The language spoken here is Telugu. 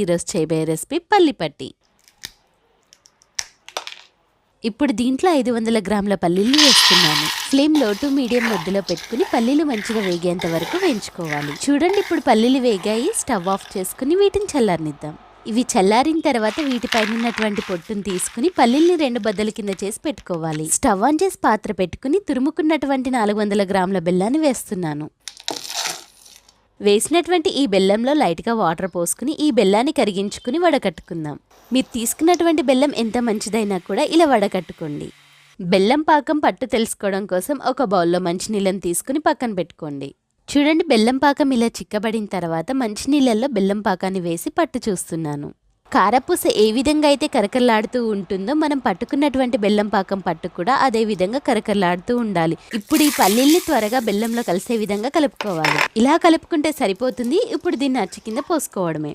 ఈరోజు చేయబోయే రెసిపీ పల్లి పట్టి. ఇప్పుడు దీంట్లో 500 గ్రాముల పల్లీలు వేస్తున్నాను. ఫ్లేమ్ లో టు మీడియం మధ్యలో పెట్టుకుని పల్లీలు మంచిగా వేగేంత వరకు వేయించుకోవాలి. చూడండి, ఇప్పుడు పల్లీలు వేగాయి. స్టవ్ ఆఫ్ చేసుకుని వీటిని చల్లారనిద్దాం. ఇవి చల్లారిన తర్వాత వీటిపైన ఉన్నటువంటి పొట్టును తీసుకుని పల్లీల్ని 2 బద్దల కింద చేసి పెట్టుకోవాలి. స్టవ్ ఆన్ చేసి పాత్ర పెట్టుకుని తురుముకున్నటువంటి 400 గ్రాముల బెల్లాన్ని వేస్తున్నాను. వేసినటువంటి ఈ బెల్లంలో లైట్గా వాటర్ పోసుకుని ఈ బెల్లాన్ని కరిగించుకుని వడకట్టుకుందాం. మీరు తీసుకున్నటువంటి బెల్లం ఎంత మంచిదైనా కూడా ఇలా వడకట్టుకోండి. బెల్లం పాకం పట్టు తెలుసుకోవడం కోసం ఒక బౌల్లో మంచినీళ్ళని తీసుకుని పక్కన పెట్టుకోండి. చూడండి, బెల్లం పాకం ఇలా చిక్కబడిన తర్వాత మంచినీళ్ళల్లో బెల్లం పాకాన్ని వేసి పట్టు చూస్తున్నాను. కారపూస ఏ విధంగా అయితే కరకరలాడుతూ ఉంటుందో మనం పట్టుకున్నటువంటి బెల్లం పాకం పట్టు కూడా అదే విధంగా కరకరలాడుతూ ఉండాలి. ఇప్పుడు ఈ పల్లీల్ని త్వరగా బెల్లంలో కలిసే విధంగా కలుపుకోవాలి. ఇలా కలుపుకుంటే సరిపోతుంది. ఇప్పుడు దీన్ని అచ్చి కింద పోసుకోవడమే.